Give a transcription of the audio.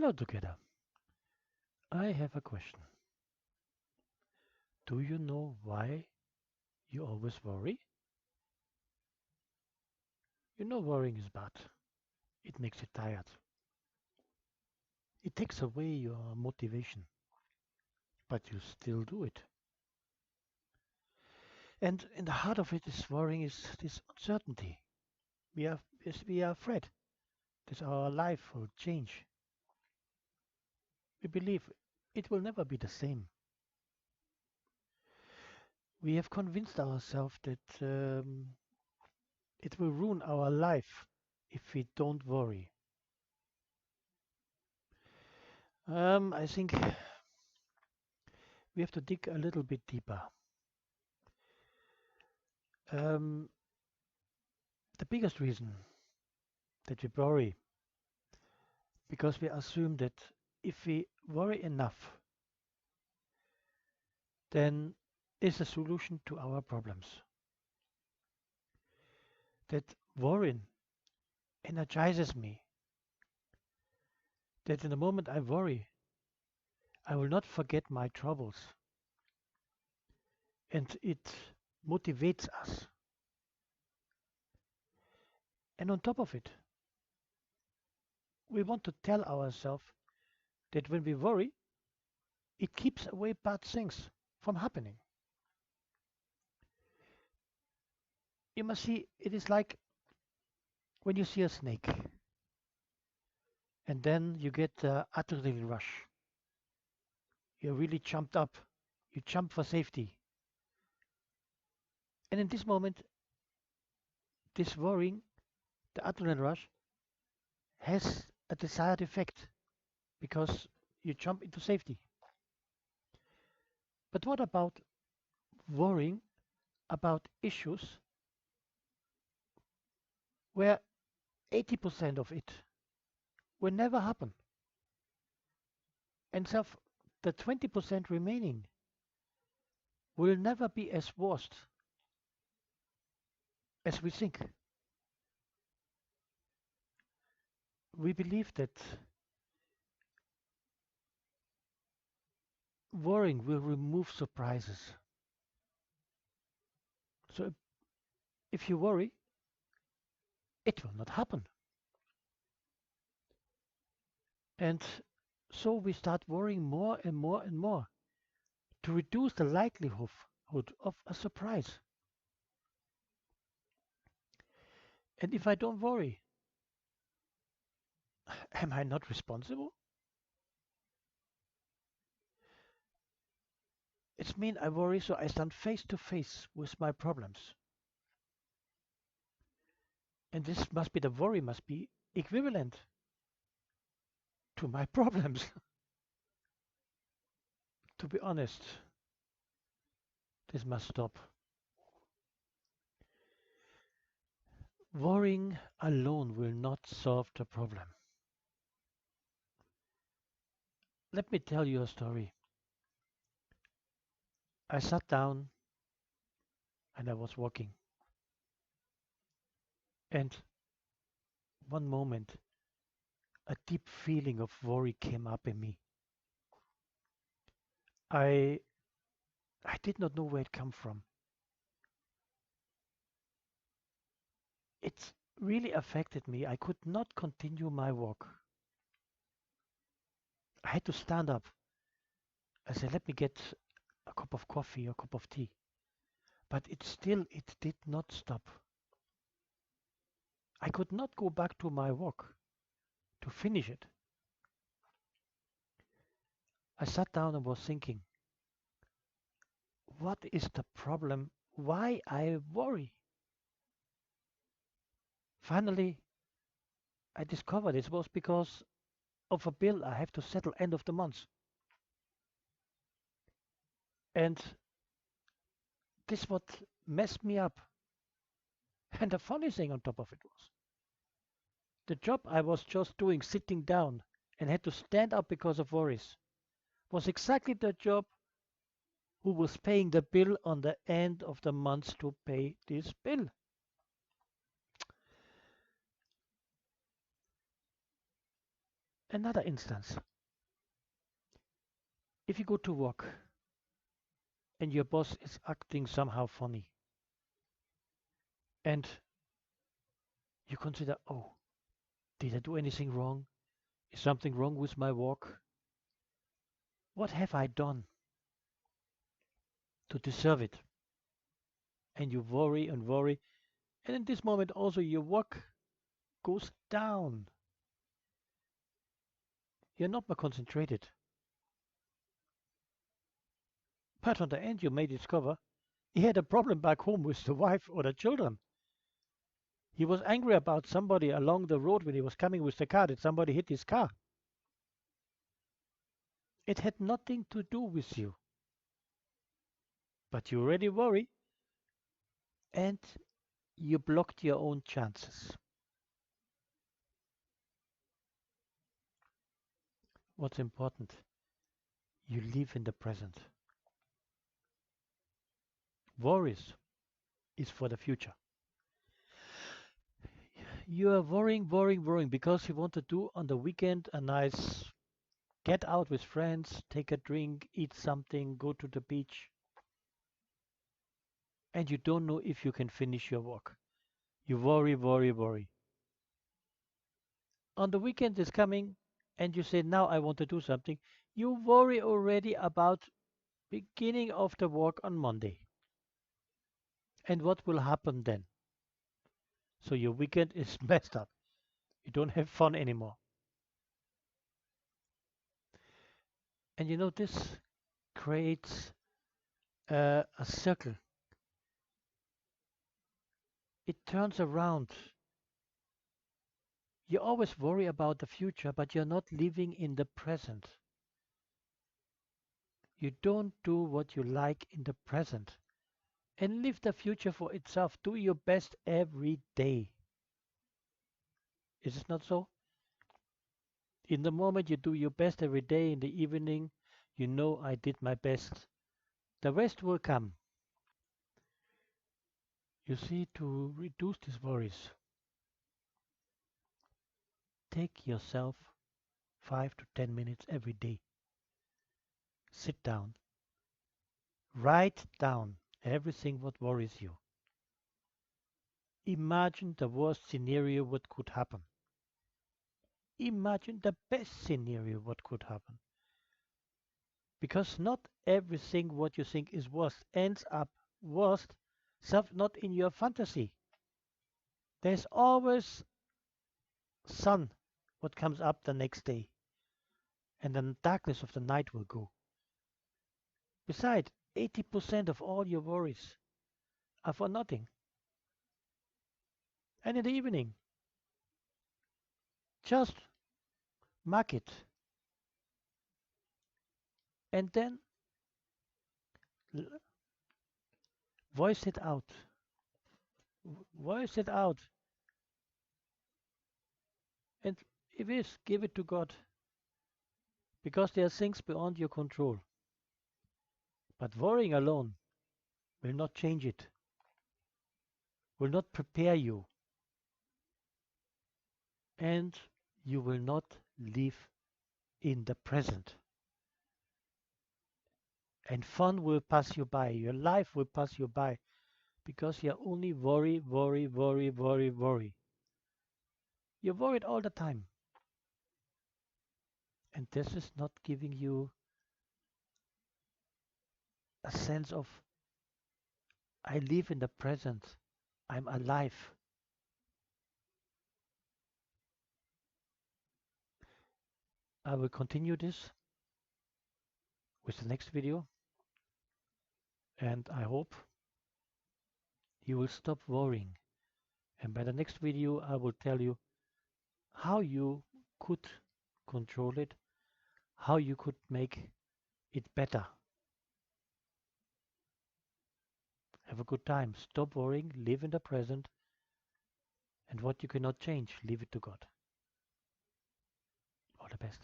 Hello together. I have a question. Do you know why you always worry? You know worrying is bad. It makes you tired. It takes away your motivation, but you still do it. And in the heart of it is worrying is this uncertainty. We are afraid that our life will change. We believe it will never be the same. We have convinced ourselves that it will ruin our life if we don't worry. I think we have to dig a little bit deeper. Um, the biggest reason that we worry, because we assume that if we worry enough, then is a solution to our problems. That worrying energizes me. That in the moment I worry, I will not forget my troubles. And it motivates us. And on top of it, we want to tell ourselves that when we worry, it keeps away bad things from happening. You must see, it is like when you see a snake and then you get the adrenaline rush. You're really jumped up. You jump for safety. And in this moment, this worrying, the adrenaline rush, has a desired effect because you jump into safety. But what about worrying about issues where 80% of it will never happen? And so the 20% remaining will never be as worst as we think. We believe that worrying will remove surprises. So if you worry, it will not happen. And so we start worrying more and more and more to reduce the likelihood of a surprise. And if I don't worry, am I not responsible? It's mean I worry so I stand face to face with my problems. And this must be the worry must be equivalent to my problems. To be honest, this must stop. Worrying alone will not solve the problem. Let me tell you a story. I sat down and I was walking. And one moment, a deep feeling of worry came up in me. I I did not know where it came from. It really affected me. I could not continue my walk. I had to stand up. I said, let me get a cup of coffee or a cup of tea. But it did not stop. I could not go back to my walk to finish it. I sat down and was thinking, what is the problem? Why I worry? Finally, I discovered it was because of a bill I have to settle end of the month. And this what messed me up. And the funny thing on top of it was the job I was just doing sitting down and had to stand up because of worries was exactly the job who was paying the bill on the end of the month to pay this bill. Another instance. If you go to work and your boss is acting somehow funny and you consider, oh, did I do anything wrong? Is something wrong with my work? What have I done to deserve it? And you worry and worry. And in this moment also your work goes down. You're not more concentrated. But on the end you may discover he had a problem back home with the wife or the children. He was angry about somebody along the road when he was coming with the car, that somebody hit his car. It had nothing to do with you. But you already worry and you blocked your own chances. What's important? You live in the present. Worries is for the future. You are worrying because you want to do on the weekend a nice get out with friends, take a drink, eat something, go to the beach, and you don't know if you can finish your work. You worry. On the weekend is coming and you say, now I want to do something. You worry already about beginning of the work on Monday. And what will happen then? So your weekend is messed up. You don't have fun anymore. And you know, this creates a circle. It turns around. You always worry about the future, but you're not living in the present. You don't do what you like in the present. And live the future for itself. Do your best every day. Is it not so? In the moment you do your best every day, in the evening, you know I did my best. The rest will come. You see, to reduce these worries, take yourself 5 to 10 minutes every day. Sit down. Write down everything what worries you. Imagine the worst scenario what could happen. Imagine the best scenario what could happen. Because not everything what you think is worst ends up worst, not in your fantasy. There's always sun what comes up the next day, and the darkness of the night will go. Besides, 80% of all your worries are for nothing. And in the evening, just mark it and then voice it out. Voice it out. And if it is, give it to God. Because there are things beyond your control. But worrying alone will not change it, will not prepare you, and you will not live in the present. And fun will pass you by, your life will pass you by, because you only worry. You're worried all the time. And this is not giving you a sense of, I live in the present, I'm alive. I will continue this with the next video, and I hope you will stop worrying. And by the next video, I will tell you how you could control it, how you could make it better. Have a good time. Stop worrying, live in the present, and what you cannot change, leave it to God. All the best.